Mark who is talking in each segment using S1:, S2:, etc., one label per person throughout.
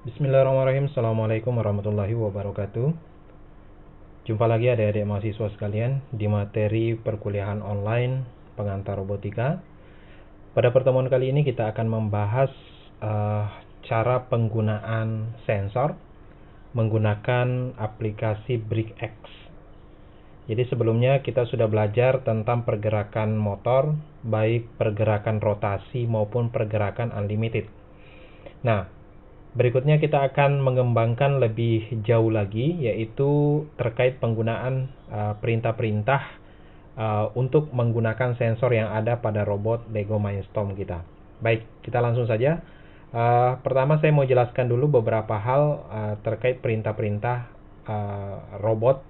S1: Bismillahirrahmanirrahim. Assalamualaikum warahmatullahi wabarakatuh. Jumpa lagi adik-adik mahasiswa sekalian di materi perkuliahan online pengantar robotika. Pada pertemuan kali ini kita akan membahas cara penggunaan sensor menggunakan aplikasi BrickX. Jadi sebelumnya kita sudah belajar tentang pergerakan motor, baik pergerakan rotasi maupun pergerakan unlimited. Nah, berikutnya kita akan mengembangkan lebih jauh lagi, yaitu terkait penggunaan perintah-perintah untuk menggunakan sensor yang ada pada robot Lego Mindstorm kita. Baik, kita langsung saja. Pertama saya mau jelaskan dulu beberapa hal terkait perintah-perintah robot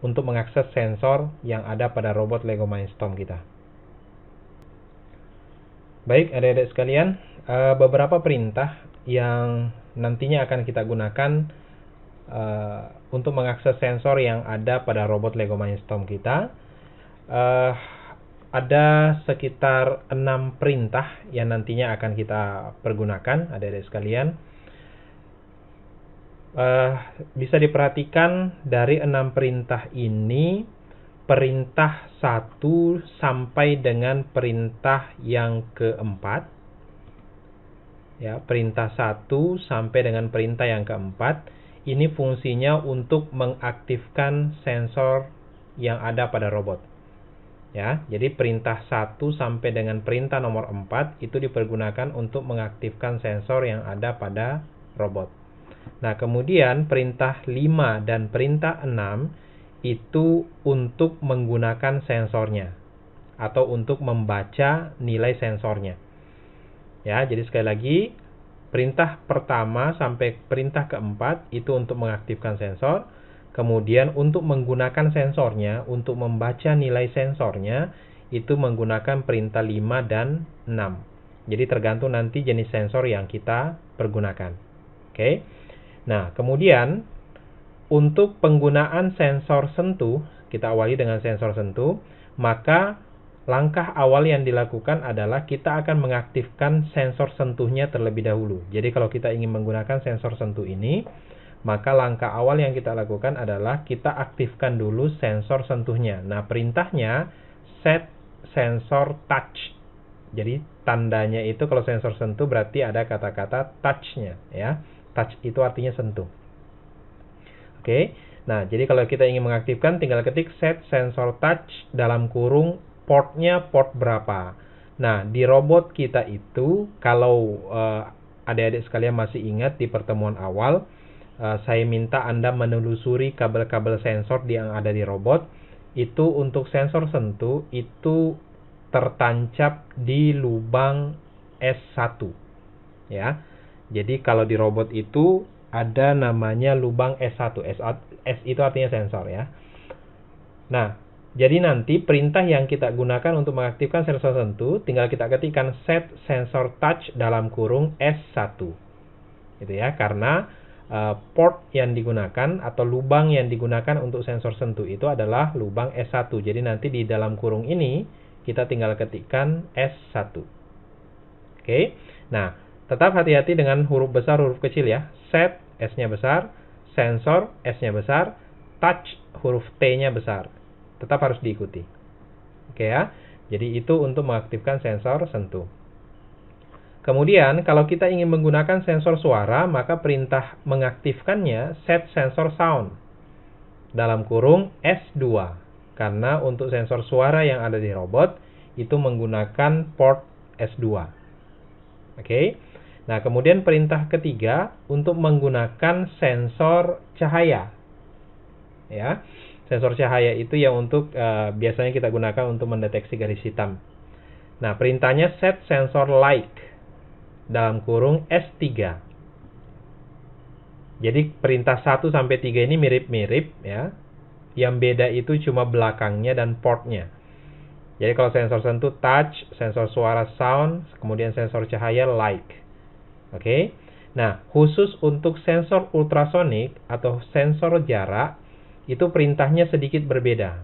S1: untuk mengakses sensor yang ada pada robot Lego Mindstorm kita. Baik, adik-adik sekalian, beberapa perintah yang nantinya akan kita gunakan untuk mengakses sensor yang ada pada robot Lego Mindstorm kita. Ada sekitar 6 perintah yang nantinya akan kita pergunakan, adik-adik sekalian. Bisa diperhatikan dari 6 perintah ini, perintah 1 sampai dengan perintah yang keempat, ya, perintah 1 sampai dengan perintah yang keempat ini fungsinya untuk mengaktifkan sensor yang ada pada robot, ya. Jadi perintah 1 sampai dengan perintah nomor 4 itu dipergunakan untuk mengaktifkan sensor yang ada pada robot. Nah, kemudian perintah 5 dan perintah 6 itu untuk menggunakan sensornya atau untuk membaca nilai sensornya. Ya, jadi sekali lagi, perintah pertama sampai perintah keempat itu untuk mengaktifkan sensor. Kemudian untuk menggunakan sensornya, untuk membaca nilai sensornya, itu menggunakan perintah 5 dan 6. Jadi tergantung nanti jenis sensor yang kita pergunakan. Oke. Nah, kemudian untuk penggunaan sensor sentuh, kita awali dengan sensor sentuh, maka langkah awal yang dilakukan adalah kita akan mengaktifkan sensor sentuhnya terlebih dahulu. Jadi kalau kita ingin menggunakan sensor sentuh ini, maka langkah awal yang kita lakukan adalah kita aktifkan dulu sensor sentuhnya. Nah, perintahnya set sensor touch. Jadi tandanya itu kalau sensor sentuh berarti ada kata-kata touch-nya, ya. Touch itu artinya sentuh. Oke. Nah, jadi kalau kita ingin mengaktifkan, tinggal ketik set sensor touch dalam kurung portnya port berapa. Nah, di robot kita itu, kalau adik-adik sekalian masih ingat di pertemuan awal, saya minta Anda menelusuri kabel-kabel sensor yang ada di robot. Itu untuk sensor sentuh itu tertancap di lubang S1, ya. Jadi kalau di robot itu ada namanya lubang S1. S itu artinya sensor, ya. Nah, jadi nanti perintah yang kita gunakan untuk mengaktifkan sensor sentuh tinggal kita ketikkan set sensor touch dalam kurung S1. Gitu ya, karena port yang digunakan atau lubang yang digunakan untuk sensor sentuh itu adalah lubang S1. Jadi nanti di dalam kurung ini kita tinggal ketikkan S1. Oke. Nah, tetap hati-hati dengan huruf besar, huruf kecil ya. Set, S-nya besar. Sensor, S-nya besar. Touch, huruf T-nya besar. Tetap harus diikuti. Oke ya. Jadi itu untuk mengaktifkan sensor sentuh. Kemudian, kalau kita ingin menggunakan sensor suara, maka perintah mengaktifkannya set sensor sound. Dalam kurung S2. Karena untuk sensor suara yang ada di robot, itu menggunakan port S2. Oke. Nah, kemudian perintah ketiga untuk menggunakan sensor cahaya. Ya, sensor cahaya itu yang untuk biasanya kita gunakan untuk mendeteksi garis hitam. Nah, perintahnya set sensor light dalam kurung S3. Jadi perintah 1 sampai 3 ini mirip-mirip ya. Yang beda itu cuma belakangnya dan portnya. Jadi kalau sensor sentuh touch, sensor suara sound, kemudian sensor cahaya light. Oke. Nah, khusus untuk sensor ultrasonik atau sensor jarak, itu perintahnya sedikit berbeda.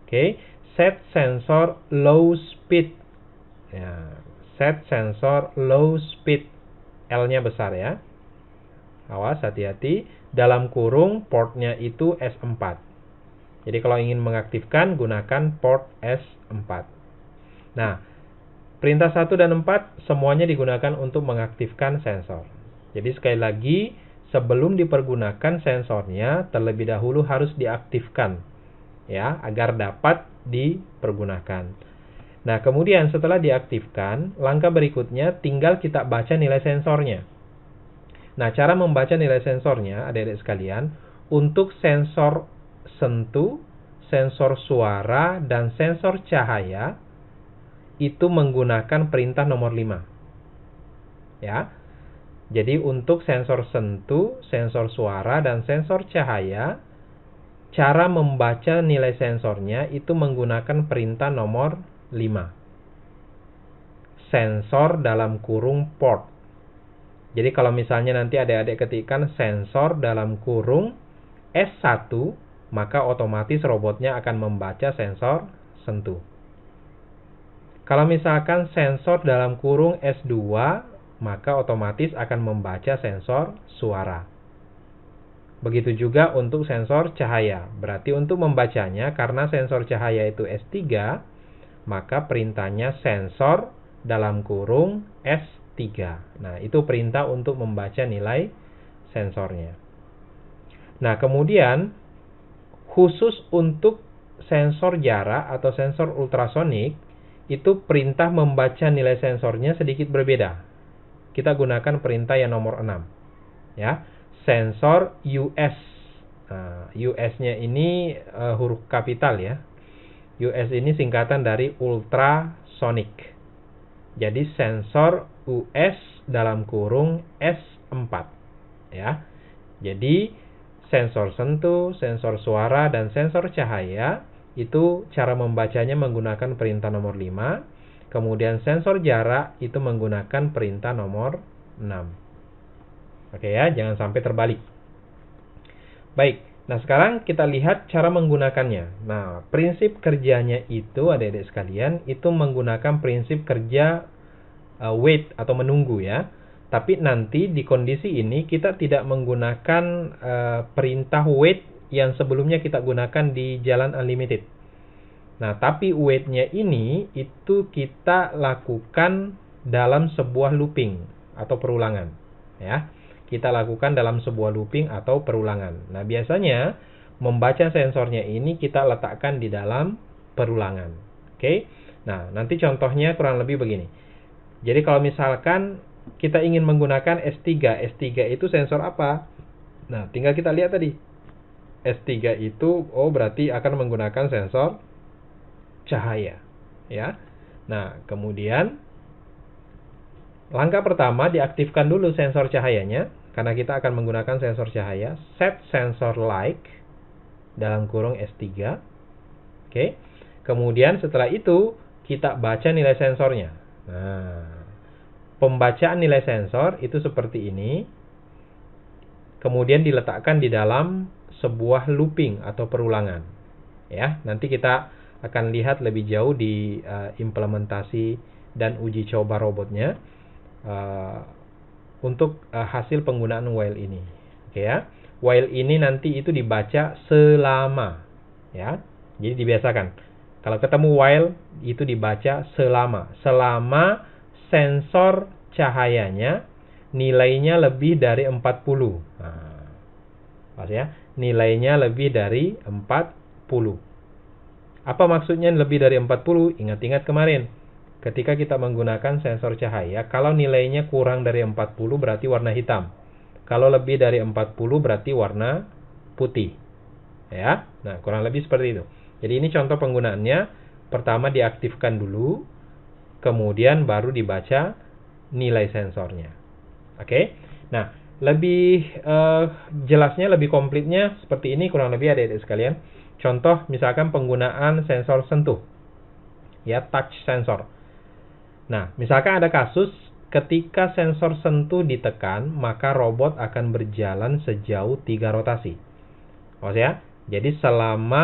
S1: Oke. Set sensor low speed. Ya, set sensor low speed. L-nya besar ya. Awas, hati-hati. Dalam kurung portnya itu S4. Jadi kalau ingin mengaktifkan, gunakan port S4. Nah, perintah 1 dan 4 semuanya digunakan untuk mengaktifkan sensor. Jadi sekali lagi, sebelum dipergunakan sensornya, terlebih dahulu harus diaktifkan, ya, agar dapat dipergunakan. Nah, kemudian setelah diaktifkan, langkah berikutnya tinggal kita baca nilai sensornya. Nah, cara membaca nilai sensornya, adik-adik sekalian, untuk sensor sentuh, sensor suara, dan sensor cahaya, itu menggunakan perintah nomor 5. Ya. Jadi untuk sensor sentuh, sensor suara, dan sensor cahaya, cara membaca nilai sensornya itu menggunakan perintah nomor 5. Sensor dalam kurung port. Jadi kalau misalnya nanti adik-adik ketikkan sensor dalam kurung S1, maka otomatis robotnya akan membaca sensor sentuh. Kalau misalkan sensor dalam kurung S2, maka otomatis akan membaca sensor suara. Begitu juga untuk sensor cahaya. Berarti untuk membacanya, karena sensor cahaya itu S3, maka perintahnya sensor dalam kurung S3. Nah, itu perintah untuk membaca nilai sensornya. Nah, kemudian khusus untuk sensor jarak atau sensor ultrasonik, itu perintah membaca nilai sensornya sedikit berbeda. Kita gunakan perintah yang nomor 6. Ya, sensor US. Nah, US-nya ini huruf kapital ya. US ini singkatan dari ultrasonic. Jadi sensor US dalam kurung S4. Ya. Jadi sensor sentuh, sensor suara, dan sensor cahaya itu cara membacanya menggunakan perintah nomor 5. Kemudian sensor jarak itu menggunakan perintah nomor 6. Oke ya, jangan sampai terbalik. Baik, nah sekarang kita lihat cara menggunakannya. Nah, prinsip kerjanya itu, adik-adik sekalian, itu menggunakan prinsip kerja wait atau menunggu ya. Tapi nanti di kondisi ini kita tidak menggunakan perintah wait yang sebelumnya kita gunakan di jalan unlimited. Nah, tapi wait-nya ini itu kita lakukan dalam sebuah looping atau perulangan. Ya, kita lakukan dalam sebuah looping atau perulangan. Nah, biasanya membaca sensornya ini kita letakkan di dalam perulangan. Oke. Nah, nanti contohnya kurang lebih begini. Jadi kalau misalkan kita ingin menggunakan S3, S3 itu sensor apa? Nah, tinggal kita lihat tadi. S3 itu berarti akan menggunakan sensor cahaya, ya. Nah, kemudian langkah pertama diaktifkan dulu sensor cahayanya karena kita akan menggunakan sensor cahaya. Set sensor light dalam kurung S3. Oke. Kemudian setelah itu kita baca nilai sensornya. Nah, pembacaan nilai sensor itu seperti ini. Kemudian diletakkan di dalam sebuah looping atau perulangan. Ya, nanti kita akan lihat lebih jauh di implementasi dan uji coba robotnya untuk hasil penggunaan while ini. Oke ya. While ini nanti itu dibaca selama ya. Jadi dibiasakan. Kalau ketemu while itu dibaca selama sensor cahayanya nilainya lebih dari 40. Nah, pas ya. Nilainya lebih dari 40. Apa maksudnya lebih dari 40? Ingat-ingat kemarin. Ketika kita menggunakan sensor cahaya, kalau nilainya kurang dari 40 berarti warna hitam. Kalau lebih dari 40 berarti warna putih. Ya. Nah, kurang lebih seperti itu. Jadi ini contoh penggunaannya. Pertama diaktifkan dulu, kemudian baru dibaca nilai sensornya. Oke. Nah, lebih jelasnya, lebih komplitnya seperti ini kurang lebih adik-adik sekalian. Contoh misalkan penggunaan sensor sentuh. Ya, touch sensor. Nah, misalkan ada kasus ketika sensor sentuh ditekan, maka robot akan berjalan sejauh 3 rotasi. Ya. Jadi selama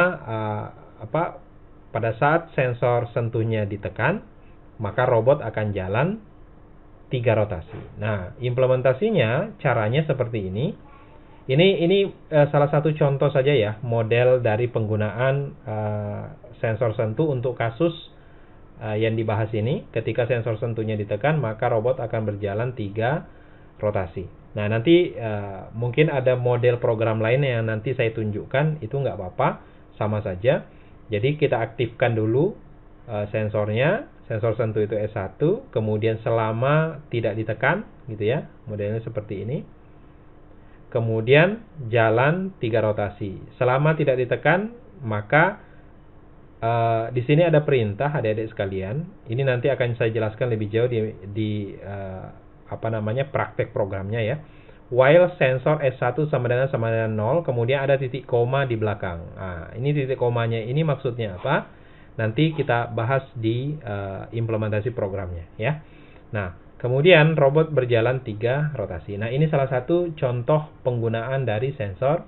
S1: pada saat sensor sentuhnya ditekan, maka robot akan jalan 3 rotasi. Nah, implementasinya caranya seperti ini. Ini salah satu contoh saja ya, model dari penggunaan sensor sentuh untuk kasus yang dibahas ini. Ketika sensor sentuhnya ditekan, maka robot akan berjalan 3 rotasi. Nah, nanti mungkin ada model program lain yang nanti saya tunjukkan, itu nggak apa-apa, sama saja. Jadi kita aktifkan dulu sensornya, sensor sentuh itu S1, kemudian selama tidak ditekan, gitu ya, modelnya seperti ini. Kemudian jalan 3 rotasi. Selama tidak ditekan, maka di sini ada perintah, adik-adik sekalian. Ini nanti akan saya jelaskan lebih jauh di praktek programnya ya. While sensor S1 sama dengan 0, kemudian ada titik koma di belakang. Nah, ini titik komanya ini maksudnya apa? Nanti kita bahas di implementasi programnya ya. Nah, kemudian robot berjalan 3 rotasi. Nah, ini salah satu contoh penggunaan dari sensor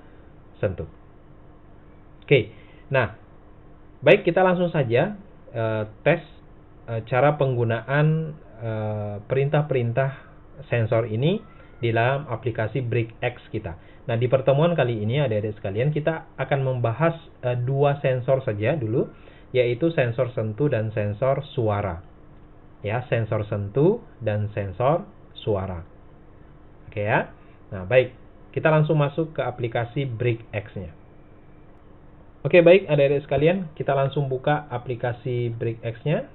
S1: sentuh. Oke. Nah, baik, kita langsung saja tes cara penggunaan perintah-perintah sensor ini di dalam aplikasi BrickX kita. Nah, di pertemuan kali ini adik-adik sekalian, kita akan membahas 2 sensor saja dulu, yaitu sensor sentuh dan sensor suara. Ya, sensor sentuh dan sensor suara. Oke ya. Nah, baik. Kita langsung masuk ke aplikasi BrickX-nya. Oke, baik adik-adik sekalian, kita langsung buka aplikasi BrickX-nya.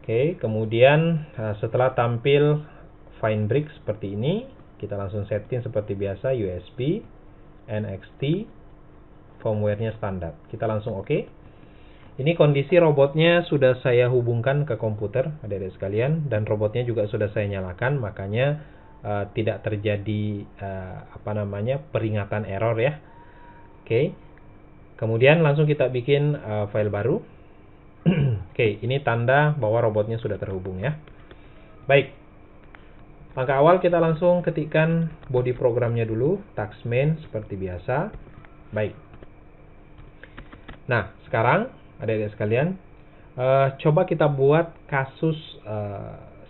S1: Oke, kemudian setelah tampil Find Brick seperti ini, kita langsung setting seperti biasa USB, NXT, firmware-nya standar. Kita langsung oke. Ini kondisi robotnya sudah saya hubungkan ke komputer, adik-adik sekalian, dan robotnya juga sudah saya nyalakan, makanya tidak terjadi peringatan error ya. Oke. Kemudian langsung kita bikin file baru. Oke, ini tanda bahwa robotnya sudah terhubung ya. Baik. Langkah awal kita langsung ketikkan body programnya dulu, task main seperti biasa. Baik. Nah, sekarang adik-adik sekalian, coba kita buat kasus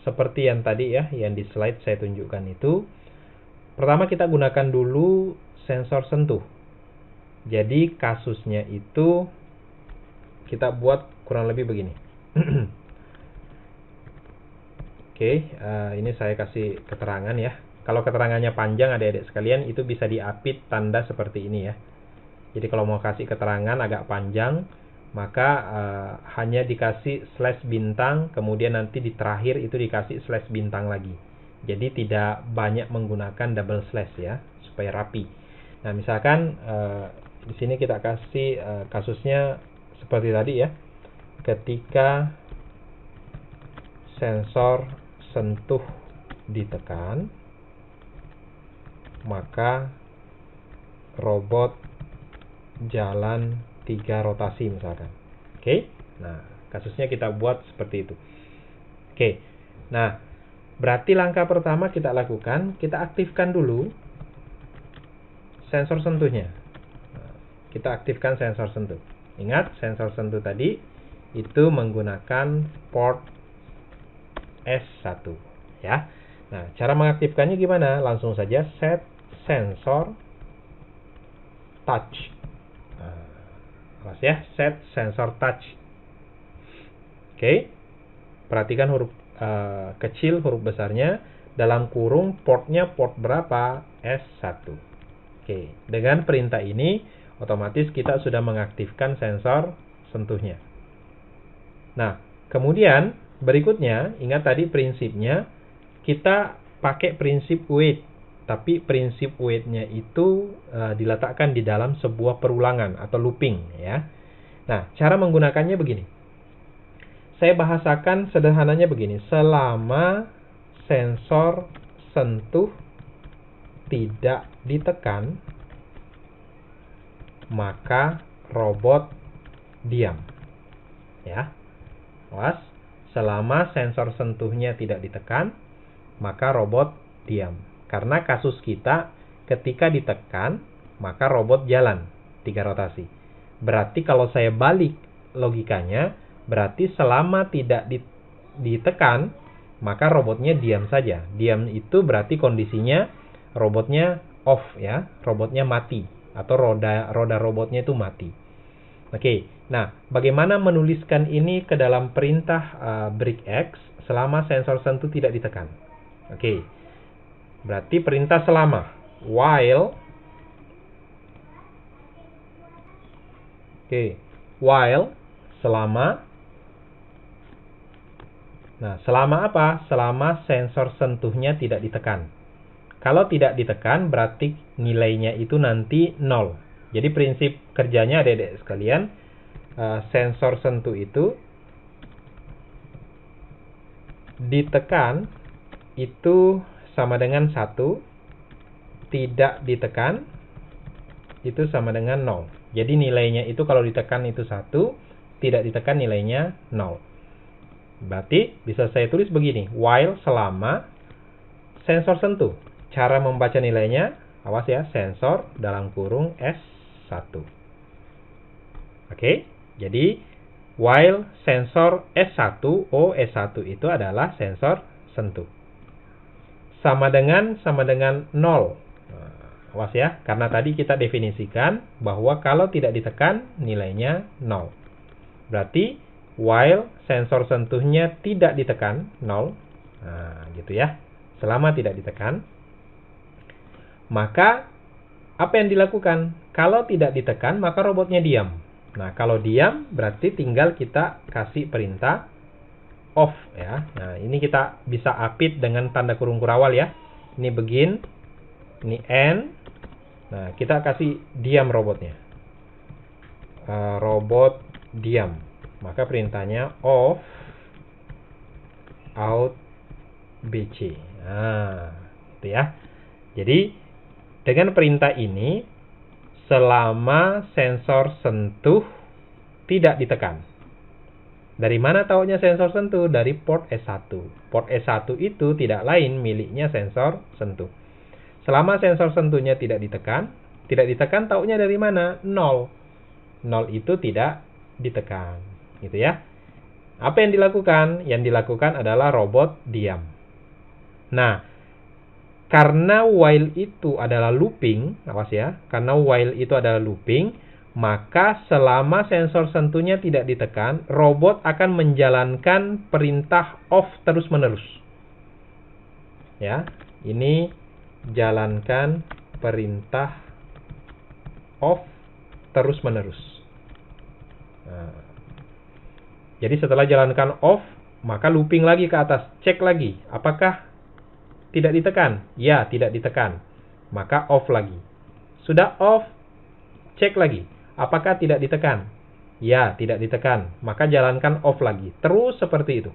S1: seperti yang tadi ya, yang di slide saya tunjukkan itu. Pertama kita gunakan dulu sensor sentuh. Jadi kasusnya itu kita buat kurang lebih begini. Oke, ini saya kasih keterangan ya. Kalau keterangannya panjang adik-adik sekalian, itu bisa diapit tanda seperti ini ya. Jadi kalau mau kasih keterangan agak panjang, maka hanya dikasih slash bintang, kemudian nanti di terakhir itu dikasih slash bintang lagi. Jadi tidak banyak menggunakan double slash ya, supaya rapi. Nah, misalkan di sini kita kasih kasusnya seperti tadi ya. Ketika sensor sentuh ditekan, maka robot jalan 3 rotasi misalkan. Oke. Nah, kasusnya kita buat seperti itu. Oke. Nah, berarti langkah pertama kita lakukan, kita aktifkan dulu sensor sentuhnya. Nah, kita aktifkan sensor sentuh. Ingat, sensor sentuh tadi itu menggunakan port S1 ya. Nah, cara mengaktifkannya gimana? Langsung saja set sensor touch. Nah, ya, set sensor touch. Oke. Perhatikan huruf kecil, huruf besarnya, dalam kurung portnya port berapa? S1. Oke. Dengan perintah ini otomatis kita sudah mengaktifkan sensor sentuhnya. Nah, kemudian berikutnya, ingat tadi prinsipnya, kita pakai prinsip wait. Tapi prinsip wait-nya itu diletakkan di dalam sebuah perulangan atau looping ya. Nah, cara menggunakannya begini. Saya bahasakan sederhananya begini. Selama sensor sentuh tidak ditekan, maka robot diam. Ya. Awas, selama sensor sentuhnya tidak ditekan, maka robot diam. Karena kasus kita ketika ditekan, maka robot jalan 3 rotasi. Berarti kalau saya balik logikanya, berarti selama tidak ditekan, maka robotnya diam saja. Diam itu berarti kondisinya robotnya off ya, robotnya mati atau roda robotnya itu mati. Oke. Nah, bagaimana menuliskan ini ke dalam perintah break X selama sensor sentuh tidak ditekan? Oke. Berarti perintah selama while selama. Nah, selama apa? Selama sensor sentuhnya tidak ditekan. Kalau tidak ditekan berarti nilainya itu nanti 0. Jadi prinsip kerjanya adik-adik sekalian, sensor sentuh itu ditekan itu sama dengan 1, tidak ditekan itu sama dengan 0. Jadi nilainya itu kalau ditekan itu 1, tidak ditekan nilainya 0. Berarti bisa saya tulis begini, while selama sensor sentuh. Cara membaca nilainya, awas ya, sensor dalam kurung S1. Oke, jadi while sensor S1, S1 itu adalah sensor sentuh. Sama dengan 0. Awas ya, karena tadi kita definisikan bahwa kalau tidak ditekan nilainya 0. Berarti while sensor sentuhnya tidak ditekan 0. Nah, gitu ya. Selama tidak ditekan, maka apa yang dilakukan? Kalau tidak ditekan, maka robotnya diam. Nah, kalau diam berarti tinggal kita kasih perintah off ya. Nah, ini kita bisa apit dengan tanda kurung kurawal ya. Ini begin, ini end. Nah, kita kasih diam robotnya. Robot diam. Maka perintahnya off out BC. Nah, itu ya. Jadi dengan perintah ini selama sensor sentuh tidak ditekan. Dari mana taunya sensor sentuh? Dari port S1. Port S1 itu tidak lain miliknya sensor sentuh. Selama sensor sentuhnya tidak ditekan taunya dari mana? 0. 0 itu tidak ditekan. Gitu ya. Apa yang dilakukan? Yang dilakukan adalah robot diam. Nah, karena while itu adalah looping, awas ya, karena while itu adalah looping, maka selama sensor sentuhnya tidak ditekan, robot akan menjalankan perintah off terus-menerus. Ya, ini jalankan perintah off terus-menerus. Nah, jadi setelah jalankan off, maka looping lagi ke atas, cek lagi, apakah tidak ditekan? Ya, tidak ditekan. Maka off lagi. Sudah off, cek lagi. Apakah tidak ditekan? Ya, tidak ditekan. Maka jalankan off lagi. Terus seperti itu.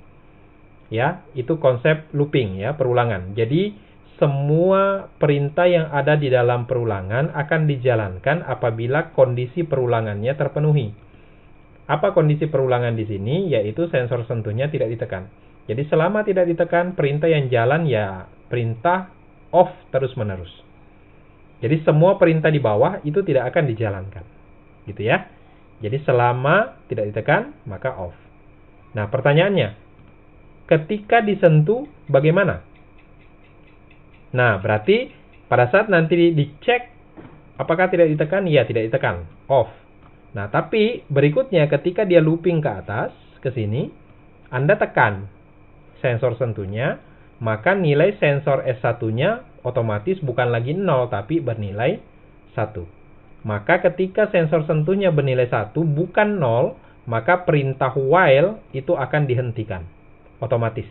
S1: Ya, itu konsep looping ya, perulangan. Jadi semua perintah yang ada di dalam perulangan akan dijalankan apabila kondisi perulangannya terpenuhi. Apa kondisi perulangan di sini? Yaitu sensor sentuhnya tidak ditekan. Jadi selama tidak ditekan, perintah yang jalan ya perintah off terus-menerus. Jadi semua perintah di bawah itu tidak akan dijalankan. Gitu ya. Jadi selama tidak ditekan, maka off. Nah, pertanyaannya, ketika disentuh bagaimana? Nah, berarti pada saat nanti dicek apakah tidak ditekan? Ya, tidak ditekan. Off. Nah, tapi berikutnya ketika dia looping ke atas, ke sini, Anda tekan sensor sentuhnya, maka nilai sensor S1-nya otomatis bukan lagi 0, tapi bernilai 1. Maka ketika sensor sentuhnya bernilai 1, bukan 0, maka perintah while itu akan dihentikan. Otomatis.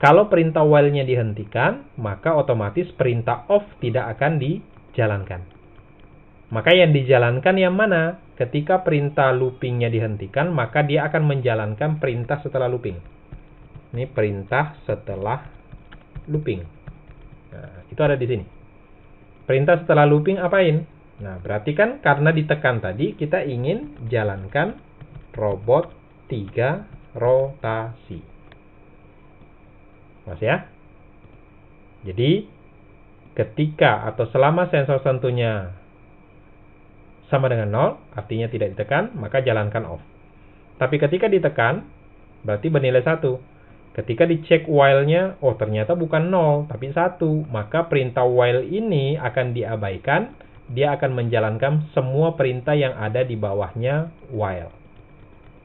S1: Kalau perintah while-nya dihentikan, maka otomatis perintah off tidak akan dijalankan. Maka yang dijalankan yang mana? Ketika perintah looping-nya dihentikan, maka dia akan menjalankan perintah setelah looping. Ini perintah setelah looping. Nah, itu ada di sini. Perintah setelah looping apain? Nah, berarti kan karena ditekan tadi, kita ingin jalankan robot 3 rotasi. Mas ya? Jadi, ketika atau selama sensor sentuhnya sama dengan 0, artinya tidak ditekan, maka jalankan off. Tapi ketika ditekan, berarti bernilai 1. Ketika dicek while-nya, oh ternyata bukan 0, tapi 1. Maka perintah while ini akan diabaikan, dia akan menjalankan semua perintah yang ada di bawahnya while.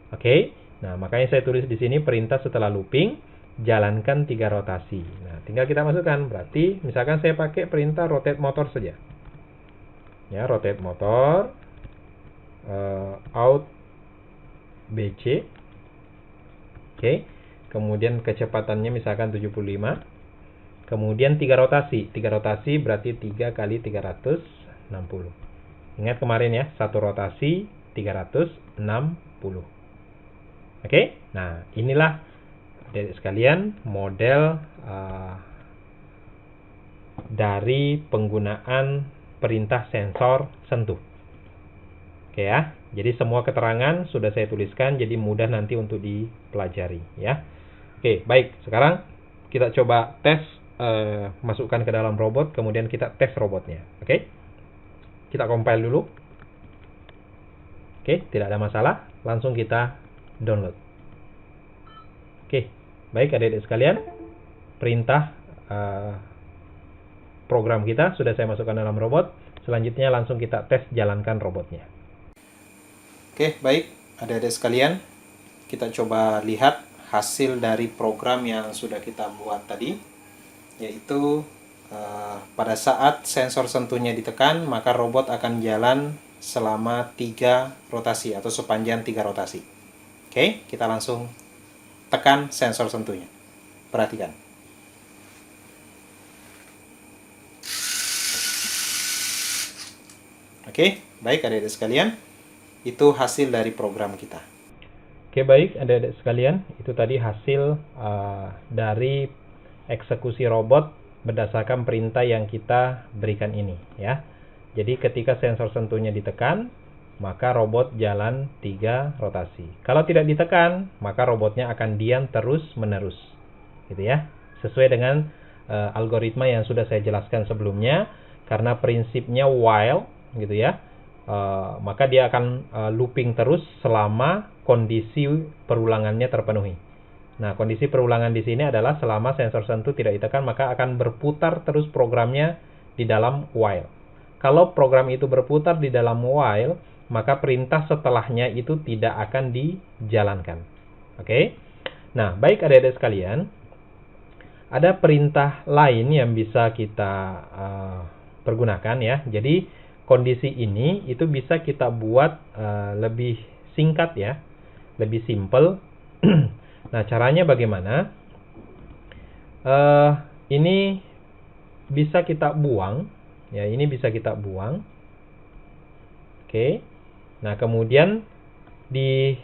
S1: Oke, nah makanya saya tulis di sini perintah setelah looping, jalankan 3 rotasi. Nah, tinggal kita masukkan, berarti misalkan saya pakai perintah rotate motor saja. Ya, rotate motor, out BC. Oke. Kemudian kecepatannya misalkan 75. Kemudian 3 rotasi. 3 rotasi berarti 3 kali 360. Ingat kemarin ya, 1 rotasi 360. Oke. Nah, inilah adik sekalian model dari penggunaan perintah sensor sentuh. Oke ya. Jadi semua keterangan sudah saya tuliskan, jadi mudah nanti untuk dipelajari ya. Oke, baik. Sekarang kita coba tes, masukkan ke dalam robot, kemudian kita tes robotnya. Oke. Kita compile dulu. Oke, tidak ada masalah. Langsung kita download. Oke, baik adik-adik sekalian. Perintah program kita sudah saya masukkan dalam robot. Selanjutnya langsung kita tes jalankan robotnya. Oke, baik adik-adik sekalian. Kita coba lihat hasil dari program yang sudah kita buat tadi, yaitu pada saat sensor sentuhnya ditekan, maka robot akan jalan selama 3 rotasi atau sepanjang 3 rotasi. Oke, kita langsung tekan sensor sentuhnya. Perhatikan. Oke, baik adik-adik sekalian. Itu hasil dari program kita. Oke, baik adik-adik sekalian, itu tadi hasil dari eksekusi robot berdasarkan perintah yang kita berikan ini ya. Jadi ketika sensor sentuhnya ditekan, maka robot jalan 3 rotasi. Kalau tidak ditekan, maka robotnya akan diam terus-menerus. Gitu ya. Sesuai dengan algoritma yang sudah saya jelaskan sebelumnya, karena prinsipnya while gitu ya. Maka dia akan looping terus selama kondisi perulangannya terpenuhi. Nah, kondisi perulangan di sini adalah selama sensor sentuh tidak ditekan, maka akan berputar terus programnya di dalam while. Kalau program itu berputar di dalam while, maka perintah setelahnya itu tidak akan dijalankan. Oke? Nah, baik adik-adik sekalian, ada perintah lain yang bisa kita pergunakan ya. Jadi kondisi ini itu bisa kita buat lebih singkat ya, lebih simple. Nah, caranya bagaimana? Ini bisa kita buang, ya. Ini bisa kita buang. Oke. Nah, kemudian di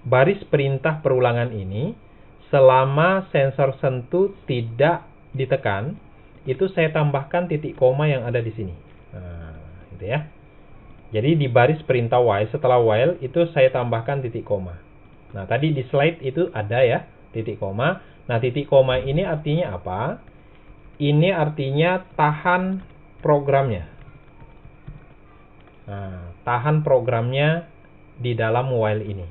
S1: baris perintah perulangan ini, selama sensor sentuh tidak ditekan, itu saya tambahkan titik koma yang ada di sini. Nah, gitu ya. Jadi di baris perintah while, setelah while itu saya tambahkan titik koma. Nah, tadi di slide itu ada ya, titik koma. Nah, titik koma ini artinya apa? Ini artinya tahan programnya. Nah, tahan programnya di dalam while ini.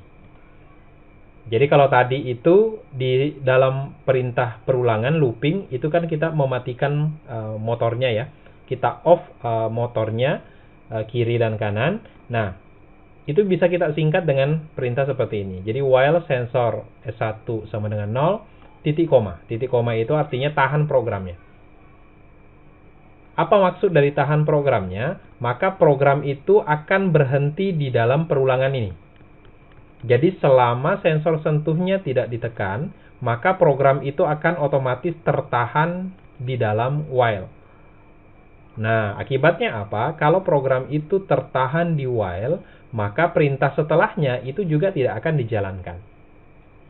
S1: Jadi kalau tadi itu di dalam perintah perulangan looping, itu kan kita mematikan motornya ya. Kita off motornya kiri dan kanan. Nah, itu bisa kita singkat dengan perintah seperti ini. Jadi while sensor S1 sama dengan 0, titik koma. Titik koma itu artinya tahan programnya. Apa maksud dari tahan programnya? Maka program itu akan berhenti di dalam perulangan ini. Jadi selama sensor sentuhnya tidak ditekan, maka program itu akan otomatis tertahan di dalam while. Nah, akibatnya apa? Kalau program itu tertahan di while, maka perintah setelahnya itu juga tidak akan dijalankan.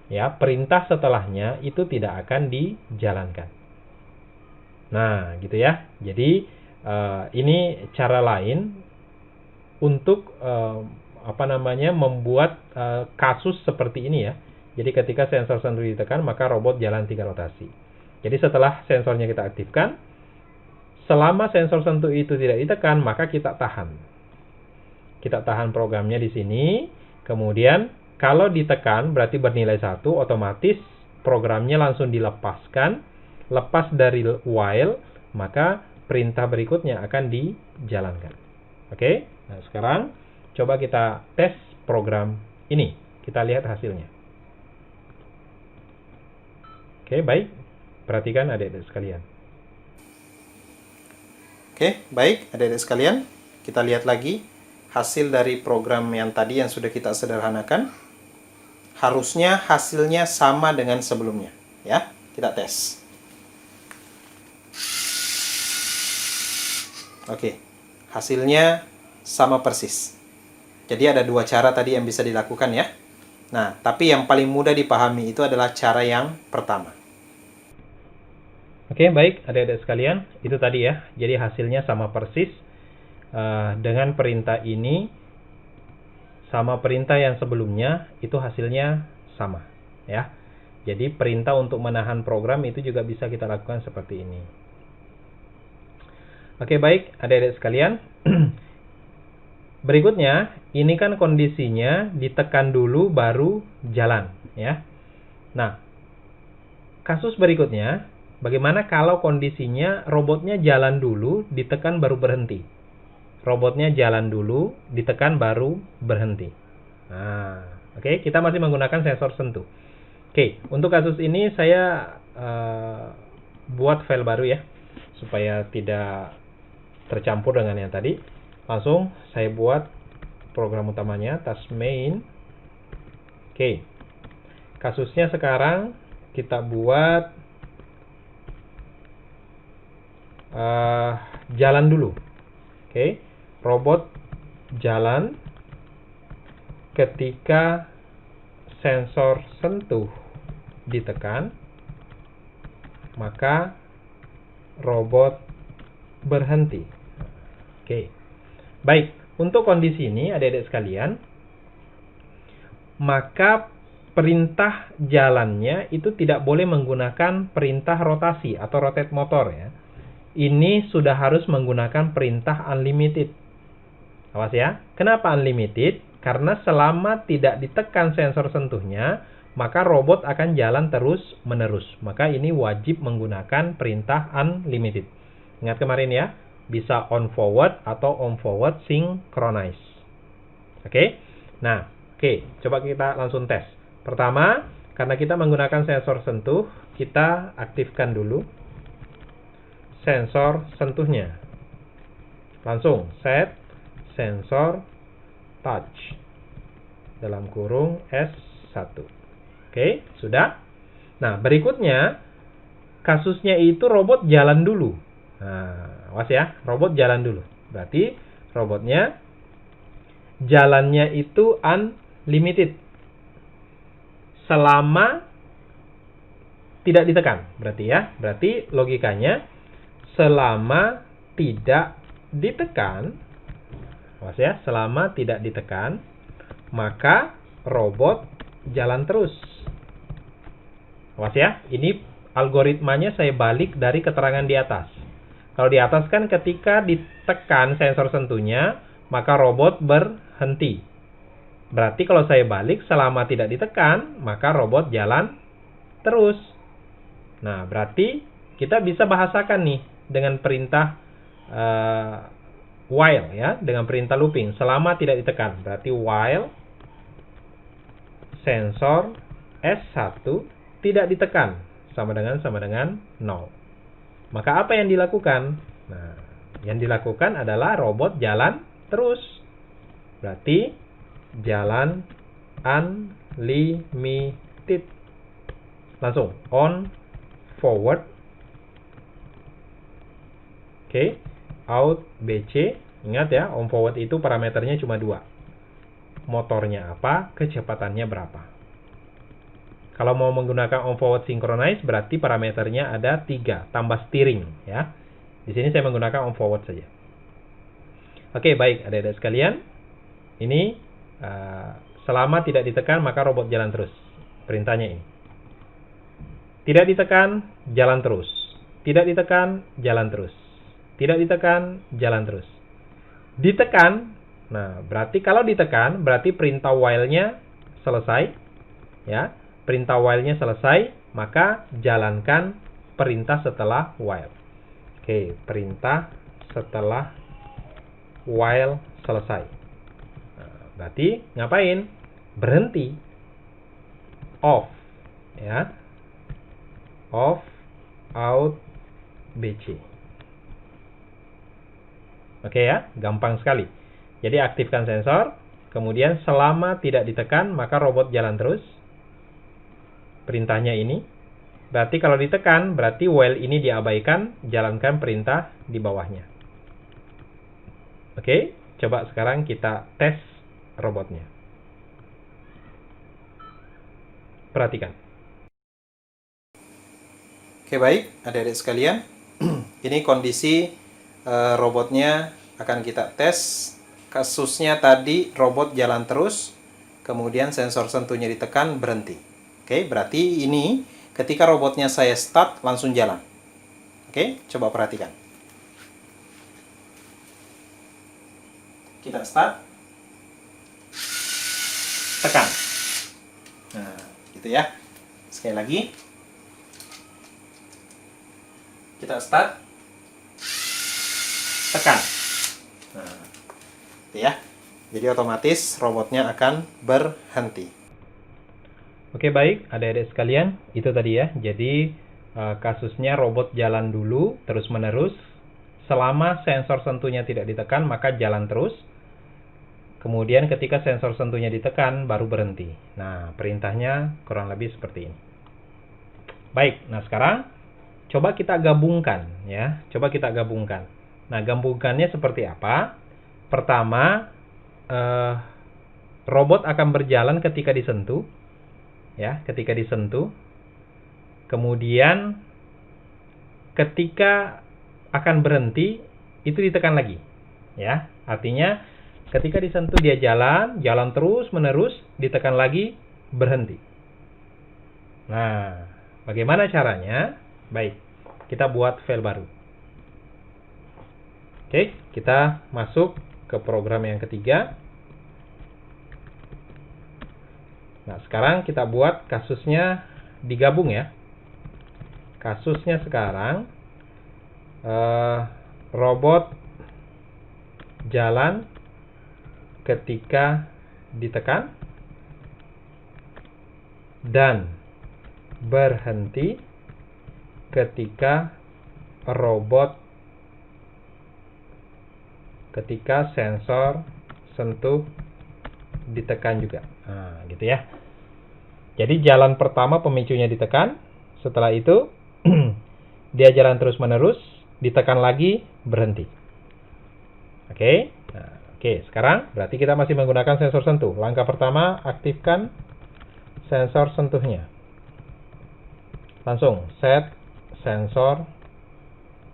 S1: Ya, perintah setelahnya itu tidak akan dijalankan. Nah, gitu ya. Jadi ini cara lain untuk membuat kasus seperti ini ya. Jadi ketika sensor sentuh ditekan, maka robot jalan 3 rotasi. Jadi setelah sensornya kita aktifkan, selama sensor sentuh itu tidak ditekan, maka kita tahan. Kita tahan programnya di sini. Kemudian kalau ditekan berarti bernilai 1, otomatis programnya langsung dilepaskan, lepas dari while, maka perintah berikutnya akan dijalankan. Oke, nah sekarang coba kita tes program ini. Kita lihat hasilnya. Oke, baik. Perhatikan adik-adik sekalian.
S2: Oke, baik adik-adik sekalian. Kita lihat lagi hasil dari program yang tadi yang sudah kita sederhanakan. Harusnya hasilnya sama dengan sebelumnya. Ya, kita tes. Oke, hasilnya sama persis. Jadi ada dua cara tadi yang bisa dilakukan ya. Nah, tapi yang paling mudah dipahami itu adalah cara yang pertama.
S1: Oke, baik adik-adik sekalian. Itu tadi ya. Jadi hasilnya sama persis. Dengan perintah ini sama perintah yang sebelumnya, itu hasilnya sama ya. Jadi perintah untuk menahan program itu juga bisa kita lakukan seperti ini. Oke, baik adik-adik sekalian. Berikutnya, ini kan kondisinya ditekan dulu baru jalan ya. Nah, kasus berikutnya, bagaimana kalau kondisinya robotnya jalan dulu, ditekan baru berhenti? Robotnya jalan dulu, ditekan baru berhenti. Nah, oke, kita masih menggunakan sensor sentuh. Oke, untuk kasus ini saya buat file baru ya, supaya tidak tercampur dengan yang tadi. Langsung saya buat program utamanya, task main. Oke, kasusnya sekarang kita buat jalan dulu. Oke, robot jalan ketika sensor sentuh ditekan, maka robot berhenti. Oke, baik. Untuk kondisi ini, adik-adik sekalian, maka perintah jalannya itu tidak boleh menggunakan perintah rotasi atau rotate motor ya. Ini sudah harus menggunakan perintah unlimited. Awas ya. Kenapa unlimited? Karena selama tidak ditekan sensor sentuhnya, maka robot akan jalan terus-menerus. Maka ini wajib menggunakan perintah unlimited. Ingat kemarin ya, bisa on forward atau on forward synchronize. Oke? Nah, oke, coba kita langsung tes. Pertama, karena kita menggunakan sensor sentuh, kita aktifkan dulu sensor sentuhnya. Langsung set sensor touch dalam kurung S1. Oke, sudah. Nah, berikutnya kasusnya itu robot jalan dulu. Nah, awas ya, robot jalan dulu. Berarti robotnya jalannya itu unlimited. Selama tidak ditekan, berarti ya. Berarti logikanya selama tidak ditekan, awas ya, selama tidak ditekan, maka robot jalan terus. Awas ya, ini algoritmanya saya balik dari keterangan di atas. Kalau di atas kan ketika ditekan sensor sentuhnya, maka robot berhenti. Berarti kalau saya balik, selama tidak ditekan, maka robot jalan terus. Nah, berarti kita bisa bahasakan nih dengan perintah while ya, dengan perintah looping selama tidak ditekan. Berarti while sensor S1 tidak ditekan sama dengan 0. Maka apa yang dilakukan? Nah, yang dilakukan adalah robot jalan terus. Berarti jalan unlimited. Langsung on forward. Oke, out BC. Ingat ya, on forward itu parameternya cuma 2. Motornya apa, kecepatannya berapa. Kalau mau menggunakan on forward synchronize, berarti parameternya ada 3, tambah steering ya. Di sini saya menggunakan on forward saja. Oke, baik adik-adik sekalian. Ini selama tidak ditekan maka robot jalan terus. Perintahnya ini. Tidak ditekan, jalan terus. Tidak ditekan, jalan terus. Tidak ditekan, jalan terus. Ditekan, nah berarti kalau ditekan, berarti perintah while-nya selesai. Ya, perintah while-nya selesai. maka jalankan perintah setelah while. Oke, perintah setelah while selesai. Nah, berarti ngapain? Berhenti. Off, ya. Off, out, BC. Oke ya, gampang sekali. Jadi aktifkan sensor, kemudian selama tidak ditekan, maka robot jalan terus. Perintahnya ini. Berarti kalau ditekan, berarti while ini diabaikan, jalankan perintah di bawahnya. Oke, coba sekarang kita tes robotnya. Perhatikan.
S2: Oke, baik, adik-adik sekalian. Ini kondisi robotnya akan kita tes. Kasusnya tadi robot jalan terus, kemudian sensor sentuhnya ditekan, berhenti. Oke, berarti ini ketika robotnya saya start, langsung jalan. Oke, coba perhatikan. Kita start. Tekan. Nah, gitu ya. Sekali lagi. Kita start. Tekan. Nah, gitu ya. Jadi otomatis robotnya akan berhenti.
S1: Oke, baik, adik-adik sekalian, itu tadi ya. Jadi kasusnya robot jalan dulu terus-menerus. Selama sensor sentuhnya tidak ditekan, maka jalan terus. Kemudian ketika sensor sentuhnya ditekan, baru berhenti. Nah, perintahnya kurang lebih seperti ini. Baik, nah sekarang coba kita gabungkan ya. Coba kita gabungkan. Nah, gabungkannya seperti apa? Pertama, robot akan berjalan ketika disentuh. Ya, ketika disentuh. Kemudian ketika akan berhenti, itu ditekan lagi. Ya, artinya ketika disentuh dia jalan terus menerus, ditekan lagi, berhenti. Nah, bagaimana caranya? Baik, kita buat file baru. Oke, kita masuk ke program yang ketiga. Nah, sekarang kita buat kasusnya digabung ya. Kasusnya sekarang robot jalan ketika ditekan dan berhenti ketika sensor sentuh ditekan juga. Nah, gitu ya. Jadi jalan pertama pemicunya ditekan, setelah itu dia jalan terus-menerus, ditekan lagi, berhenti. Oke. Nah, oke, sekarang berarti kita masih menggunakan sensor sentuh. Langkah pertama, aktifkan sensor sentuhnya. Langsung set sensor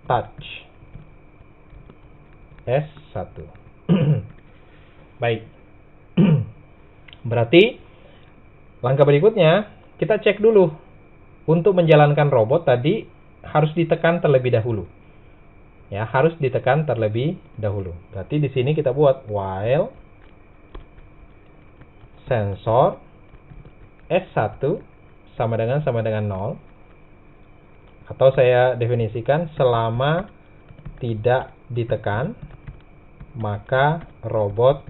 S1: touch S1. Baik. Berarti langkah berikutnya kita cek dulu. Untuk menjalankan robot tadi harus ditekan terlebih dahulu. Ya, harus ditekan terlebih dahulu. Berarti di sini kita buat while sensor S1 sama dengan 0. Atau saya definisikan selama tidak ditekan maka robot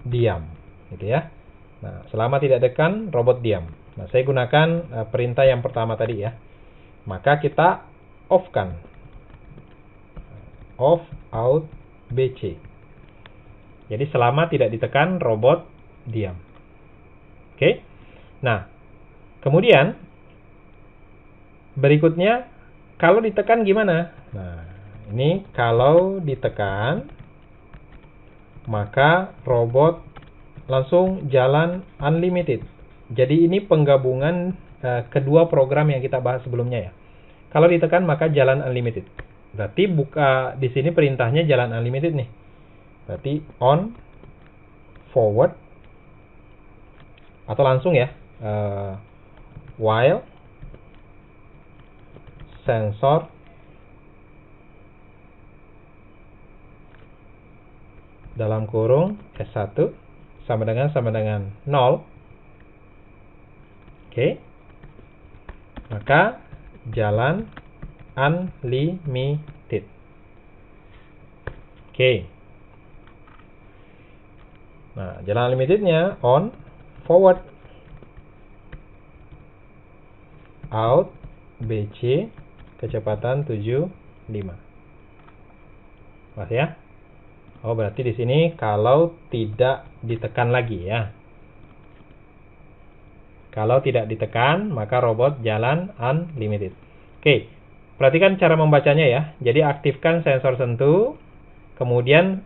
S1: diam, gitu ya. Nah, selama tidak ditekan robot diam. Nah, saya gunakan perintah yang pertama tadi ya. Maka kita off-kan. Off, out, BC. Jadi selama tidak ditekan robot diam. Oke. Nah, kemudian berikutnya kalau ditekan gimana? Nah, ini kalau ditekan maka robot langsung jalan unlimited. Jadi ini penggabungan kedua program yang kita bahas sebelumnya ya. Kalau ditekan maka jalan unlimited. Berarti buka di sini perintahnya jalan unlimited nih. Berarti on, forward, atau langsung ya. While sensor dalam kurung S1 sama dengan 0. Oke. maka jalan unlimited. Oke. Nah, jalan unlimitednya on, forward, out, BC, kecepatan 75. Mas ya? Oh, berarti di sini kalau tidak ditekan lagi ya. Kalau tidak ditekan, maka robot jalan unlimited. Oke, perhatikan cara membacanya ya. Jadi aktifkan sensor sentuh, kemudian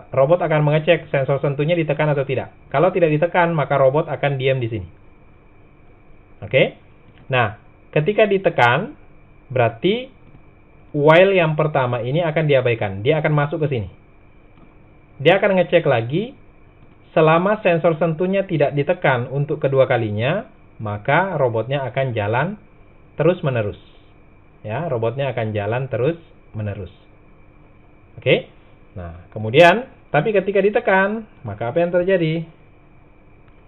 S1: robot akan mengecek sensor sentuhnya ditekan atau tidak. Kalau tidak ditekan, maka robot akan diam di sini. Oke. Nah, ketika ditekan, berarti while yang pertama ini akan diabaikan. Dia akan masuk ke sini. Dia akan ngecek lagi, selama sensor sentuhnya tidak ditekan untuk kedua kalinya, maka robotnya akan jalan terus-menerus. Ya, robotnya akan jalan terus-menerus. Oke. Nah, kemudian, tapi ketika ditekan, maka apa yang terjadi?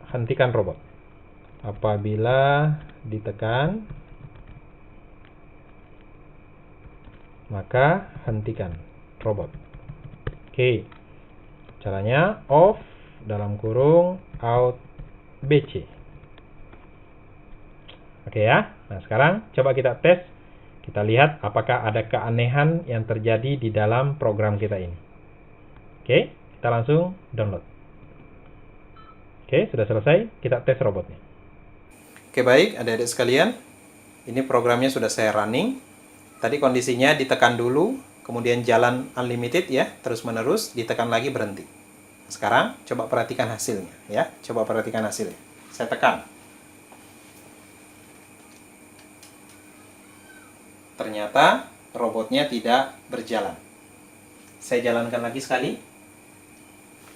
S1: Hentikan robot. Apabila ditekan, maka hentikan robot. Oke. Caranya off dalam kurung out BC. Oke ya. Nah, sekarang coba kita tes. Kita lihat apakah ada keanehan yang terjadi di dalam program kita ini. Oke, kita langsung download. Oke, sudah selesai. Kita tes robotnya.
S2: Oke, baik adik-adik sekalian. Ini programnya sudah saya running. Tadi kondisinya ditekan dulu, kemudian jalan unlimited ya, terus menerus, ditekan lagi berhenti. Sekarang coba perhatikan hasilnya ya. Coba perhatikan hasilnya. Saya tekan. Ternyata robotnya tidak berjalan. Saya jalankan lagi sekali.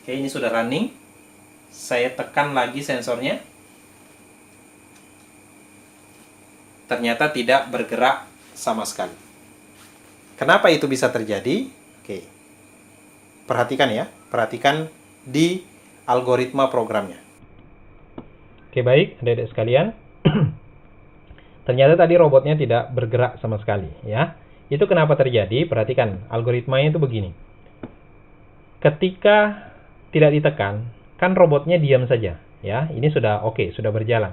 S2: Oke, ini sudah running. Saya tekan lagi sensornya. Ternyata tidak bergerak sama sekali. Kenapa itu bisa terjadi? Oke. Perhatikan ya. Perhatikan di algoritma programnya.
S1: Oke, baik, adik-adik sekalian. Ternyata tadi robotnya tidak bergerak sama sekali, ya. Itu kenapa terjadi? Perhatikan, algoritmanya itu begini. Ketika tidak ditekan, kan robotnya diam saja, ya. Ini sudah oke, sudah berjalan.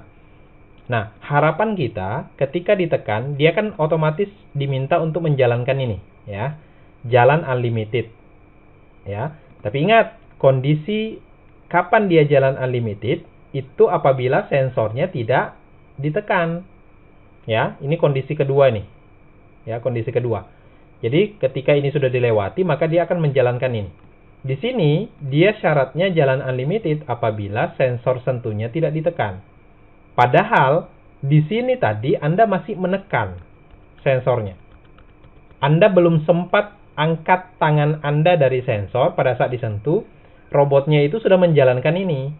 S1: Nah, harapan kita ketika ditekan, dia kan otomatis diminta untuk menjalankan ini, ya. Jalan unlimited. Ya. Tapi ingat, kondisi kapan dia jalan unlimited itu apabila sensornya tidak ditekan. Ya, ini kondisi kedua nih. Ya, kondisi kedua. Jadi ketika ini sudah dilewati, maka dia akan menjalankan ini. Di sini dia syaratnya jalan unlimited apabila sensor sentuhnya tidak ditekan. Padahal di sini tadi Anda masih menekan sensornya. Anda belum sempat angkat tangan Anda dari sensor pada saat disentuh, robotnya itu sudah menjalankan ini.